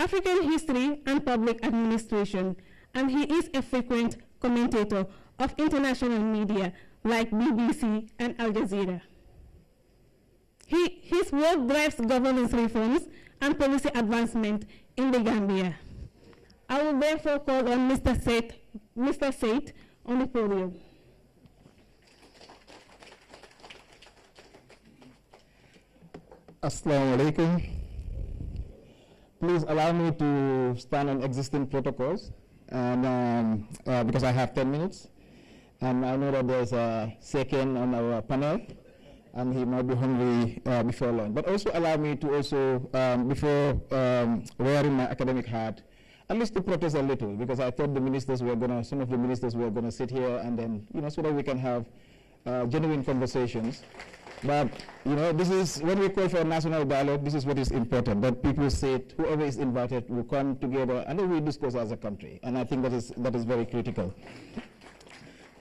African history and public administration, and he is a frequent commentator of international media like BBC and Al Jazeera. His work drives governance reforms and policy advancement in the Gambia. I will therefore call on Mr. Said on the podium. Assalamu alaikum. Please allow me to stand on existing protocols, and because I have 10 minutes. And I know that there's a second on our panel, and he might be hungry before lunch. But also allow me to also, before wearing my academic hat, at least to protest a little, because I thought some of the ministers were gonna sit here and then, so that we can have genuine conversations. But, this is, when we call for a national dialogue, this is what is important, that people sit, whoever is invited will come together, and then we discuss as a country. And I think that is very critical.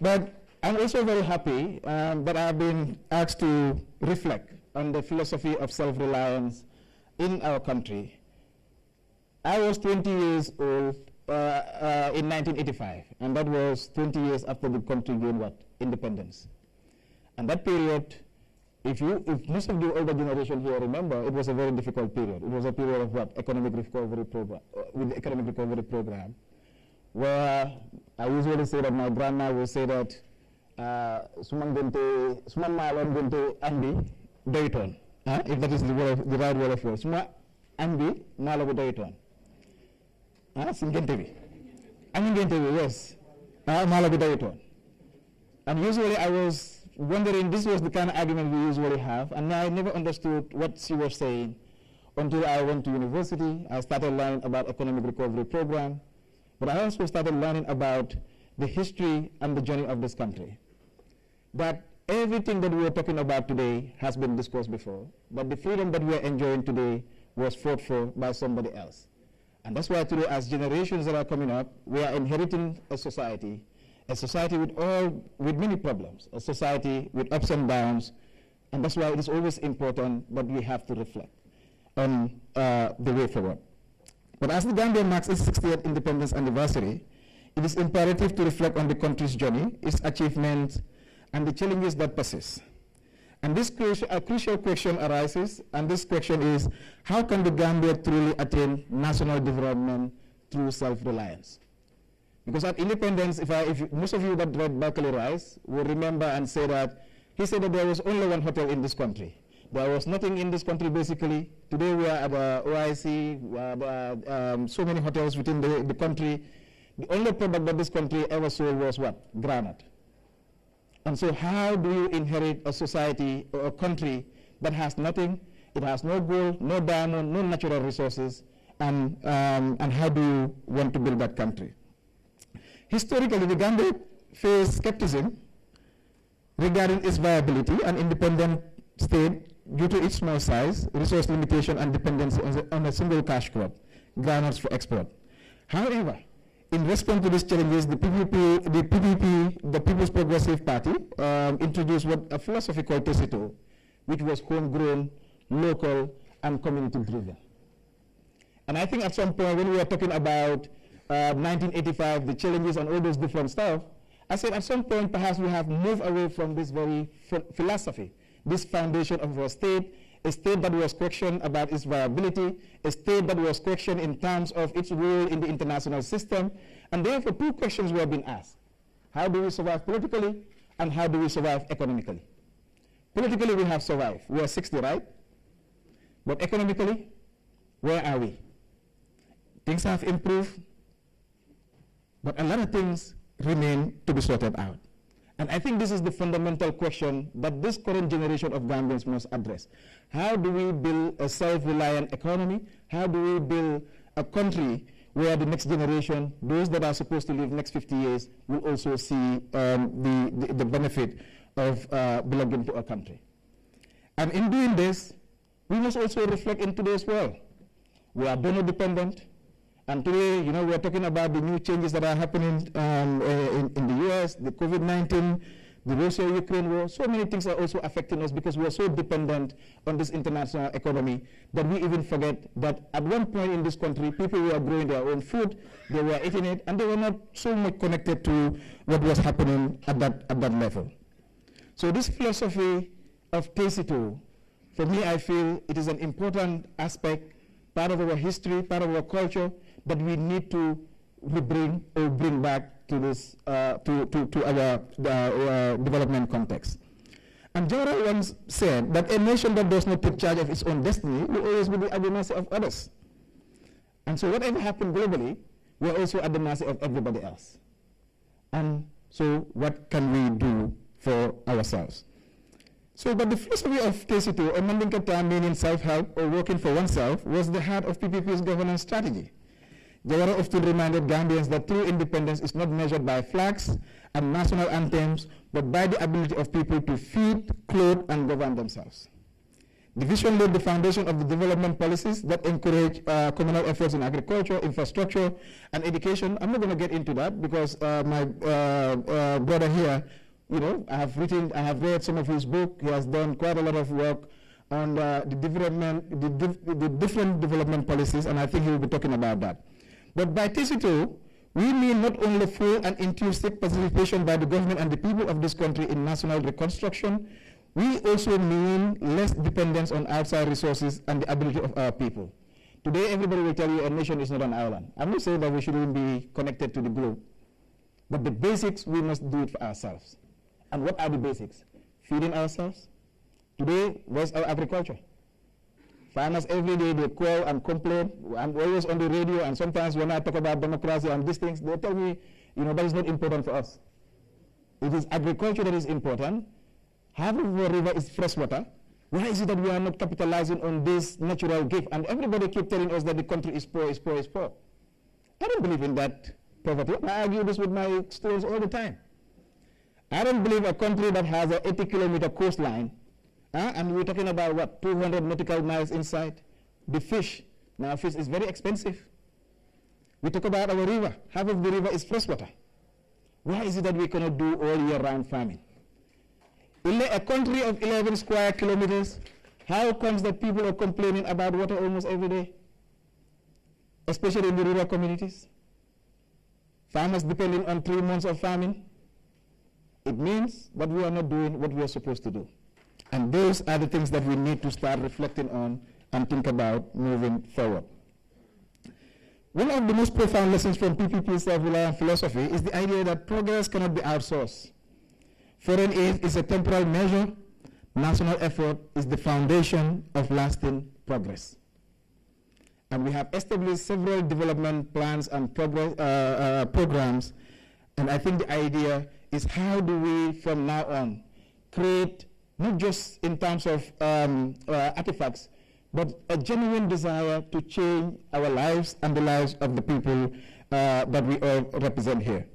But I'm also very happy that I've been asked to reflect on the philosophy of self-reliance in our country. I was 20 years old in 1985, and that was 20 years after the country gained independence. And that period, if most of the older generation here remember, it was a very difficult period. It was a period of economic recovery program, with the economic recovery program, where I usually say that my grandma will say that suman malon gonte andi doyton, if that is the right word of it. Suma andi malago doyton. Singente bi. Amingente bi, yes. Malago doyton. And usually I was wondering, this was the kind of argument we usually have, and I never understood what she was saying until I went to university. I started learning about economic recovery program, but I also started learning about the history and the journey of this country. That everything that we are talking about today has been discussed before, but the freedom that we are enjoying today was fought for by somebody else. And that's why today, as generations that are coming up, we are inheriting a society with many problems, a society with ups and downs, and that's why it is always important that we have to reflect on the way forward. But as the Gambia marks its 60th independence anniversary, it is imperative to reflect on the country's journey, its achievements, and the challenges that persist. And this crucial question arises, and this question is, how can the Gambia truly attain national development through self-reliance? Because at independence, if most of you that read Berkeley Rice will remember and say that, he said that there was only one hotel in this country. There was nothing in this country, basically. Today we are at the OIC, so many hotels within the country. The only product that this country ever sold was what? Granite. And so how do you inherit a society or a country that has nothing? It has no gold, no diamond, no natural resources, and how do you want to build that country? Historically, the Gambia faced skepticism regarding its viability and independent state due to its small size, resource limitation, and dependency on a single cash crop, granites for export. However, in response to these challenges, the PPP, the People's Progressive Party, introduced a philosophy called Tesito, which was homegrown, local, and community-driven. And I think at some point when we were talking about 1985, the challenges and all those different stuff, I said at some point perhaps we have moved away from this very philosophy, this foundation of a state that was questioned about its viability, a state that was questioned in terms of its role in the international system, and therefore two questions were being asked. How do we survive politically, and how do we survive economically? Politically, we have survived. We are 60, right? But economically, where are we? Things have improved, but a lot of things remain to be sorted out. And I think this is the fundamental question that this current generation of Gambians must address. How do we build a self-reliant economy? How do we build a country where the next generation, those that are supposed to live next 50 years, will also see the benefit of belonging to a country? And in doing this, we must also reflect in today's world. We are donor dependent. And today, we are talking about the new changes that are happening in the US, the COVID-19 the Russia-Ukraine war, so many things are also affecting us because we are so dependent on this international economy that we even forget that at one point in this country, people were growing their own food, they were eating it, and they were not so much connected to what was happening at that level. So this philosophy of Taysito, for me, I feel it is an important aspect, part of our history, part of our culture, that we need to bring back to this to our development context. And Jawara once said that a nation that does not take charge of its own destiny will always be at the mercy of others. And so whatever happens globally, we're also at the mercy of everybody else. And so what can we do for ourselves? So, but the philosophy of Taysito, or Mandinka meaning self-help or working for oneself, was the heart of PPP's governance strategy. Jawara often reminded Gambians that true independence is not measured by flags and national anthems, but by the ability of people to feed, clothe, and govern themselves. The vision laid the foundation of the development policies that encourage communal efforts in agriculture, infrastructure, and education. I'm not going to get into that because my brother here, I have read some of his book. He has done quite a lot of work on the different development policies, and I think he will be talking about that. But by Taysito, we mean not only full and inclusive participation by the government and the people of this country in national reconstruction, we also mean less dependence on outside resources and the ability of our people. Today, everybody will tell you a nation is not an island. I'm not saying that we shouldn't be connected to the globe, but the basics, we must do it for ourselves. And what are the basics? Feeding ourselves. Today, where's our agriculture? Farmers every day, they call and complain. I'm always on the radio, and sometimes when I talk about democracy and these things, they tell me, that is not important for us. It is agriculture that is important. Half of the river is fresh water. Why is it that we are not capitalizing on this natural gift? And everybody keeps telling us that the country is poor, is poor, is poor. I don't believe in that poverty. I argue this with my students all the time. I don't believe a country that has an 80-kilometer coastline, and we're talking about, what, 200 nautical miles inside? The fish. Now, fish is very expensive. We talk about our river. Half of the river is freshwater. Why is it that we cannot do all year-round farming? In a country of 11 square kilometers, how comes that people are complaining about water almost every day? Especially in the rural communities. Farmers depending on 3 months of farming. It means that we are not doing what we are supposed to do. And those are the things that we need to start reflecting on and think about moving forward. One of the most profound lessons from PPP's self-reliant philosophy is the idea that progress cannot be outsourced. Foreign aid is a temporal measure. National effort is the foundation of lasting progress. And we have established several development plans and programs. And I think the idea is how do we, from now on, create, not just in terms of artifacts, but a genuine desire to change our lives and the lives of the people that we all represent here.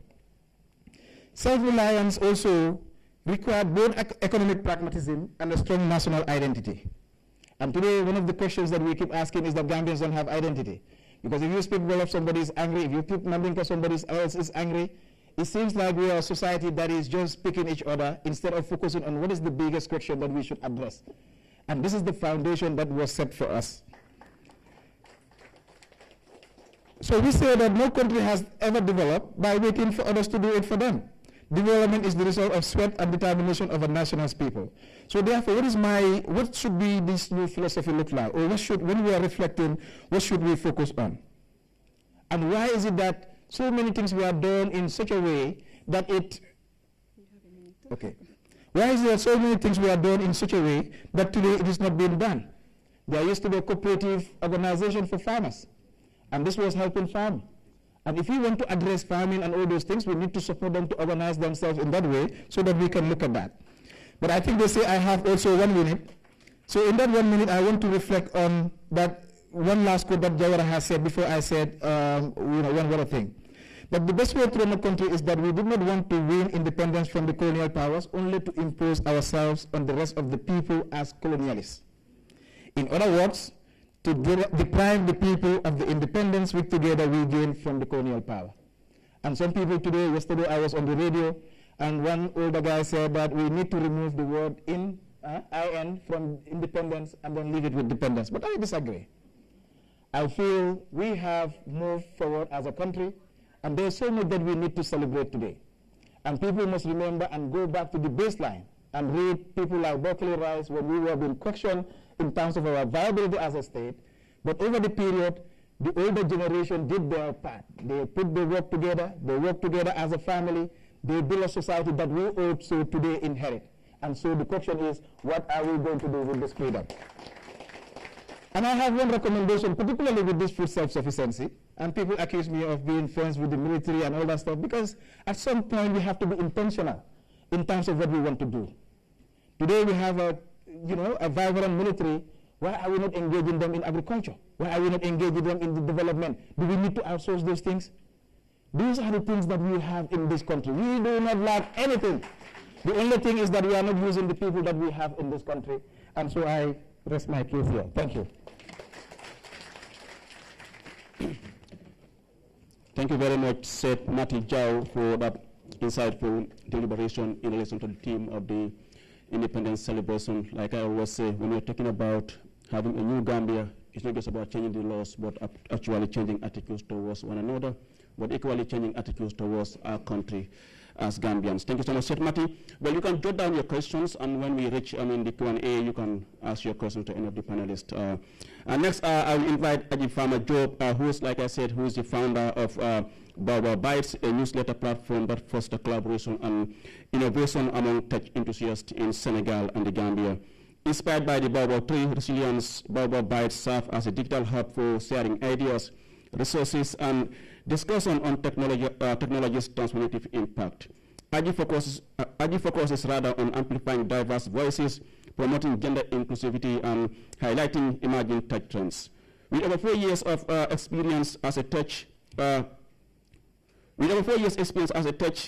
Self-reliance also required both economic pragmatism and a strong national identity. And today, one of the questions that we keep asking is that Gambians don't have identity. Because if you speak well of somebody is angry, if you speak Mandinka, somebody else is angry, it seems like we are a society that is just picking each other instead of focusing on what is the biggest question that we should address. And this is the foundation that was set for us. So we say that no country has ever developed by waiting for others to do it for them. Development is the result of sweat and determination of a nation's people. So therefore, what should be this new philosophy look like? Or when we are reflecting, what should we focus on? And why is it that so many things we are done in such a way that why is there so many things we are done in such a way that today it is not being done? There used to be a cooperative organization for farmers, and this was helping farming. And if we want to address farming and all those things, we need to support them to organize themselves in that way so that we can look at that. But I think they say I have also 1 minute. So in that 1 minute, I want to reflect on that one last quote that Jawara has said before I said one other thing. But the best way to run a country is that we did not want to win independence from the colonial powers, only to impose ourselves on the rest of the people as colonialists. In other words, to deprive the people of the independence which together we gained from the colonial power. And some people today, yesterday I was on the radio, And one older guy said that we need to remove the word in, IN from independence and then leave it with dependence. But I disagree. I feel we have moved forward as a country, and there's so much that we need to celebrate today. And people must remember and go back to the baseline and read people like Berkeley Rice when we were being questioned in terms of our viability as a state. But over the period, the older generation did their part. They put the work together, they work together as a family, they build a society that we also today inherit. And so the question is, what are we going to do with this freedom? And I have one recommendation, particularly with this food self-sufficiency. And people accuse me of being friends with the military and all that stuff, because at some point we have to be intentional in terms of what we want to do. Today we have a vibrant military. Why are we not engaging them in agriculture? Why are we not engaging them in the development? Do we need to outsource those things? These are the things that we have in this country. We do not lack anything. The only thing is that we are not using the people that we have in this country. And so I rest my case here. Thank you. Thank you very much, Seth Mati Jau, for that insightful deliberation in relation to the theme of the independence celebration. Like I always say, when we're talking about having a new Gambia, it's not just about changing the laws, but actually changing attitudes towards one another, but equally changing attitudes towards our country as Gambians. Thank you so much, Seth Mati. Well, you can jot down your questions, and when we reach the Q&A, you can ask your question to any of the panelists. And next, I will invite Ajib Farmer Job, who is, like I said, who is the founder of Baobab Bites, a newsletter platform that fosters collaboration and innovation among tech enthusiasts in Senegal and the Gambia. Inspired by the Baobab 3 resilience, Baobab Bites serve as a digital hub for sharing ideas, resources, and discussion on technology's transformative impact. AGI focuses rather on amplifying diverse voices, promoting gender inclusivity, and highlighting emerging tech trends. With over 4 years of experience as a tech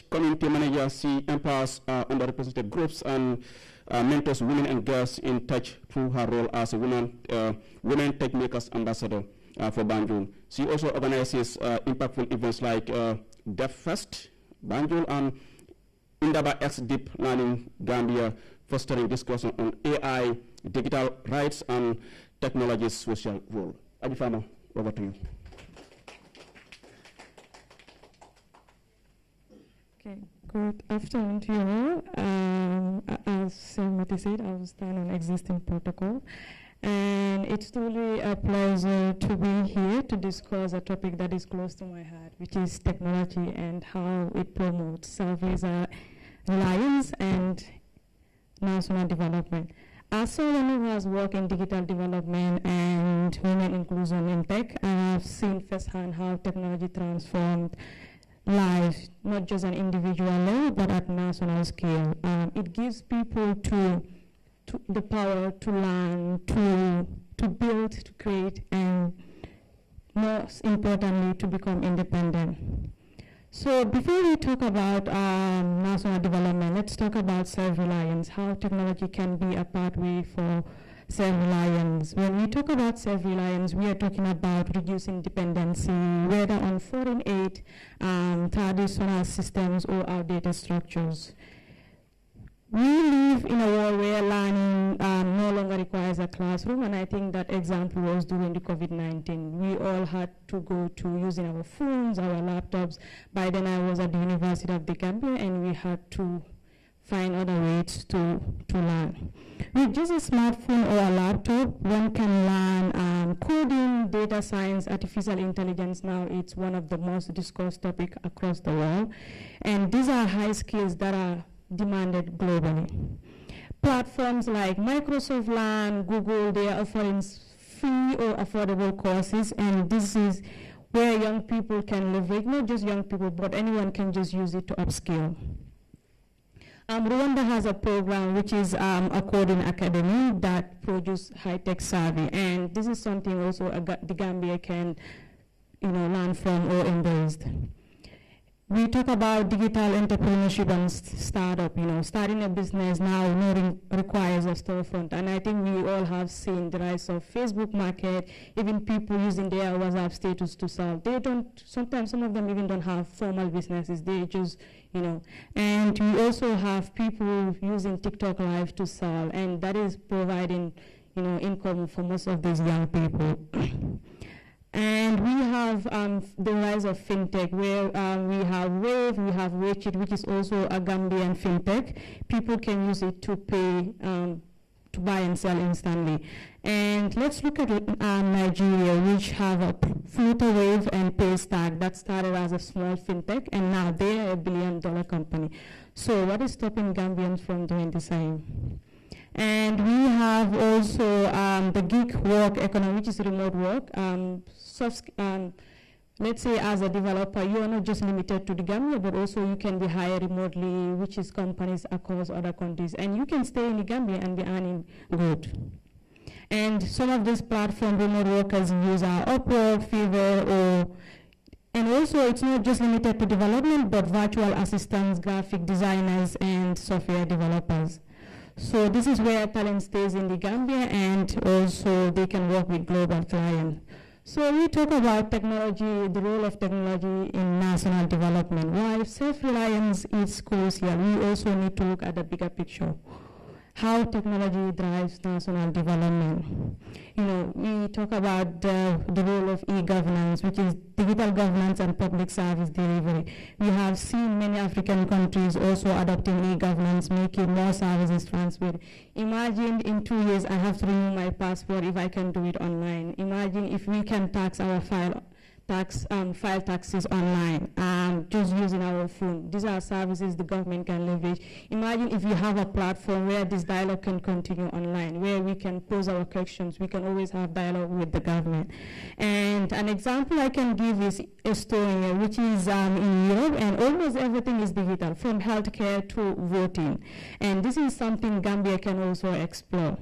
community manager, she empowers underrepresented groups and mentors women and girls in tech through her role as a women tech makers ambassador for Banjul. She also organizes impactful events like DevFest Banjul and Indaba X Deep Learning Gambia, fostering discussion on AI, digital rights, and technology's social role. Adifama, over to you. Okay, good afternoon to you all. As Mati said, I will stand on existing protocol. And it's truly a pleasure to be here to discuss a topic that is close to my heart, which is technology and how it promotes self-reliance and national development. As someone who has worked in digital development and women inclusion in tech, I have seen firsthand how technology transformed lives, not just on individual level, but at national scale. It gives people the power to learn, to build, to create, and most importantly, to become independent. So before we talk about national development, let's talk about self-reliance, how technology can be a pathway for self-reliance. When we talk about self-reliance, we are talking about reducing dependency, whether on foreign aid, traditional systems, or outdated structures. We live in a world where learning no longer requires a classroom, and I think that example was during the COVID-19. We all had to go to using our phones, our laptops. By then I was at the University of the Gambia, and we had to find other ways to learn. With just a smartphone or a laptop, one can learn coding, data science, artificial intelligence. Now it's one of the most discussed topics across the world. And these are high skills that are demanded globally. Platforms like Microsoft Learn, Google, they are offering free or affordable courses, and this is where young people can leverage, not just young people, but anyone can just use it to upskill. Rwanda has a program which is a coding academy that produces high-tech savvy, and this is something also the Gambia can learn from or embrace. We talk about digital entrepreneurship and startup. Starting a business now requires a storefront, and I think we all have seen the rise of Facebook Market, even people using their WhatsApp status to sell. Sometimes some of them even don't have formal businesses, they just, and we also have people using TikTok Live to sell, and that is providing, income for most of these young people. And we have the rise of fintech, where we have Wave, we have Wechit, which is also a Gambian fintech. People can use it to pay, to buy and sell instantly. And let's look at Nigeria, which have a Flutterwave and Paystack that started as a small fintech, and now they are $1 billion company. So what is stopping Gambians from doing the same? And we have also the gig work economy, which is remote work. Let's say as a developer, you are not just limited to the Gambia, but also you can be hired remotely, which is companies across other countries. And you can stay in the Gambia and be earning good. And some of these platform remote workers use our Upwork, Fiverr, and also it's not just limited to development, but virtual assistants, graphic designers, and software developers. So this is where talent stays in the Gambia, and also they can work with global clients. So we talk about technology, the role of technology in national development. While self-reliance is crucial, we also need to look at the bigger picture. How technology drives national development. We talk about the role of e-governance, which is digital governance and public service delivery. We have seen many African countries also adopting e-governance, making more services transferred. Imagine in 2 years I have to renew my passport if I can do it online. Imagine if we can file taxes online, just using our phone. These are services the government can leverage. Imagine if you have a platform where this dialogue can continue online, where we can pose our questions, we can always have dialogue with the government. And an example I can give is Estonia, which is in Europe, and almost everything is digital, from healthcare to voting. And this is something Gambia can also explore.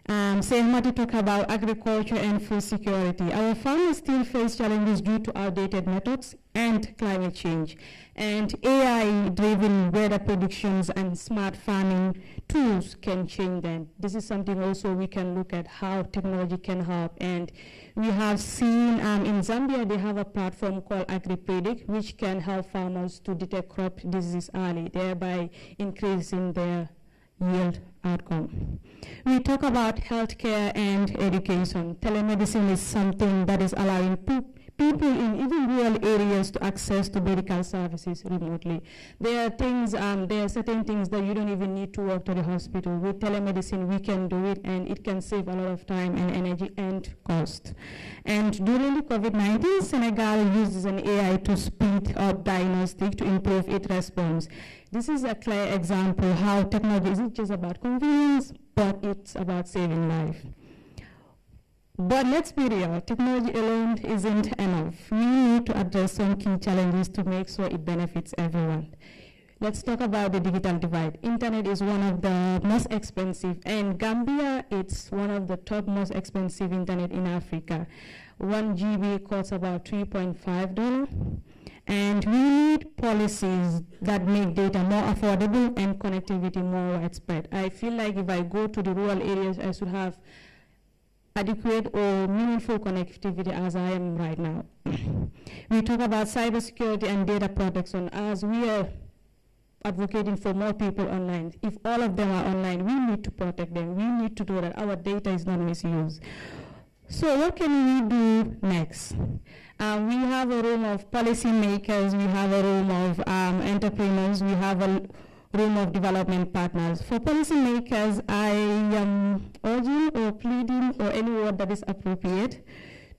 Sehmati talk about agriculture and food security. Our farmers still face challenges due to outdated methods and climate change. And AI-driven weather predictions and smart farming tools can change them. This is something also we can look at how technology can help. And we have seen in Zambia, they have a platform called AgriPredict, which can help farmers to detect crop disease early, thereby increasing their yield outcome. We talk about healthcare and education. Telemedicine is something that is allowing people in even rural areas to access to medical services remotely. There are certain things that you don't even need to walk to the hospital. With telemedicine, we can do it, and it can save a lot of time and energy and cost. And during the COVID-19, Senegal uses an AI to speed up diagnostic to improve its response. This is a clear example how technology isn't just about convenience, but it's about saving life. But let's be real, technology alone isn't enough. We need to address some key challenges to make sure it benefits everyone. Let's talk about the digital divide. Internet is one of the most expensive, and Gambia, it's one of the top most expensive internet in Africa. 1 GB costs about $3.5. And we need policies that make data more affordable and connectivity more widespread. I feel like if I go to the rural areas, I should have adequate or meaningful connectivity as I am right now. We talk about cybersecurity and data protection as we are advocating for more people online. If all of them are online, we need to protect them. We need to do that our data is not misused. So what can we do next? We have a room of policymakers, we have a room of entrepreneurs, we have a room of development partners. For policymakers, I am urging or pleading, or any word that is appropriate,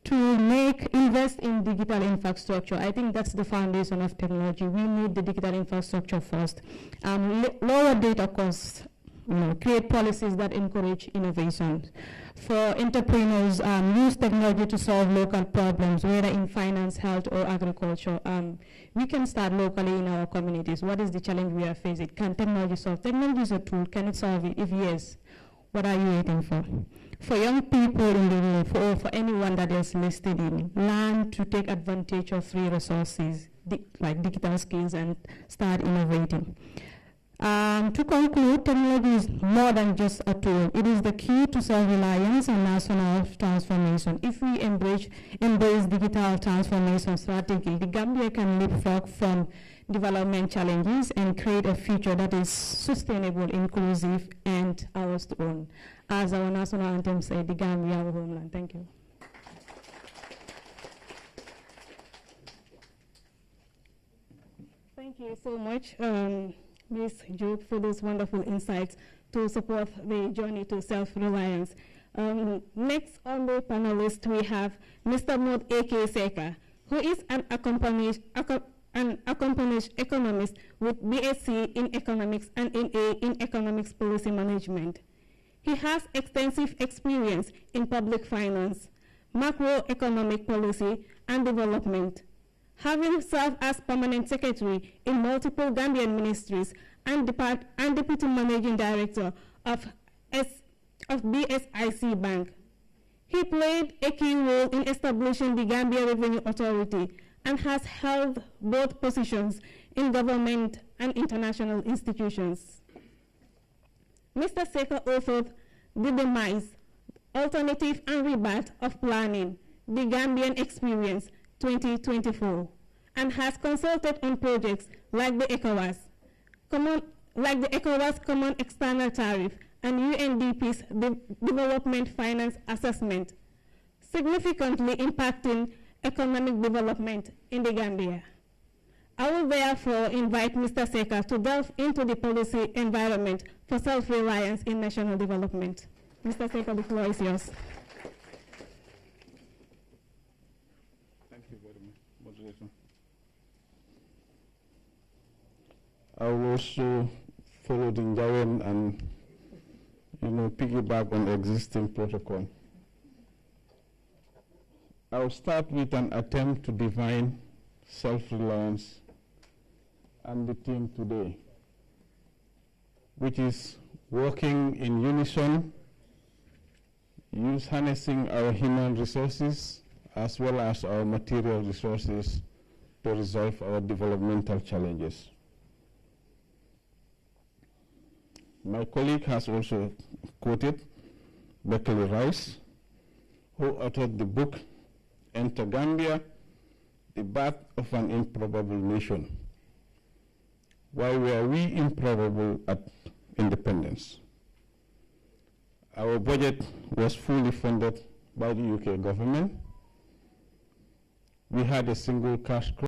to invest in digital infrastructure. I think that's the foundation of technology. We need the digital infrastructure first. Lower data costs, create policies that encourage innovation. For entrepreneurs, use technology to solve local problems, whether in finance, health, or agriculture. We can start locally in our communities. What is the challenge we are facing? Can technology solve? Technology is a tool. Can it solve it? If yes, what are you waiting for? for young people in the room, or for anyone that is listening, learn to take advantage of free resources, like digital skills, and start innovating. To conclude, technology is more than just a tool. It is the key to self-reliance and national transformation. If we embrace digital transformation strategy, the Gambia can leapfrog from development challenges and create a future that is sustainable, inclusive, and ours to own. As our national anthem said, the Gambia, our homeland. Thank you. Thank you so much, Ms. Jude, for those wonderful insights to support the journey to self-reliance. Next on the panelist, we have Mr. Maud A.K. Seka, who is an accomplished economist with BSc in economics and MA in economics policy management. He has extensive experience in public finance, macroeconomic policy, and development. Having served as permanent secretary in multiple Gambian ministries and deputy managing director of BSIC Bank. He played a key role in establishing the Gambia Revenue Authority and has held both positions in government and international institutions. Mr. Seka authored The Demise, Alternative and Rebirth of Planning, the Gambian Experience 2024, and has consulted on projects like the ECOWAS Common External Tariff and UNDP's Development Finance Assessment, significantly impacting economic development in the Gambia. I will therefore invite Mr. Seka to delve into the policy environment for self-reliance in national development. Mr. Seka, the floor is yours. Thank you very much, moderator. I will also follow the Njawen and piggyback on the existing protocol. I'll start with an attempt to define self-reliance and the theme today, which is working in unison, harnessing our human resources as well as our material resources to resolve our developmental challenges. My colleague has also quoted Beckley Rice, who authored the book Enter Gambia, The Birth of an Improbable Nation. Why were we improbable at independence? Our budget was fully funded by the UK government. We had a single cash crop.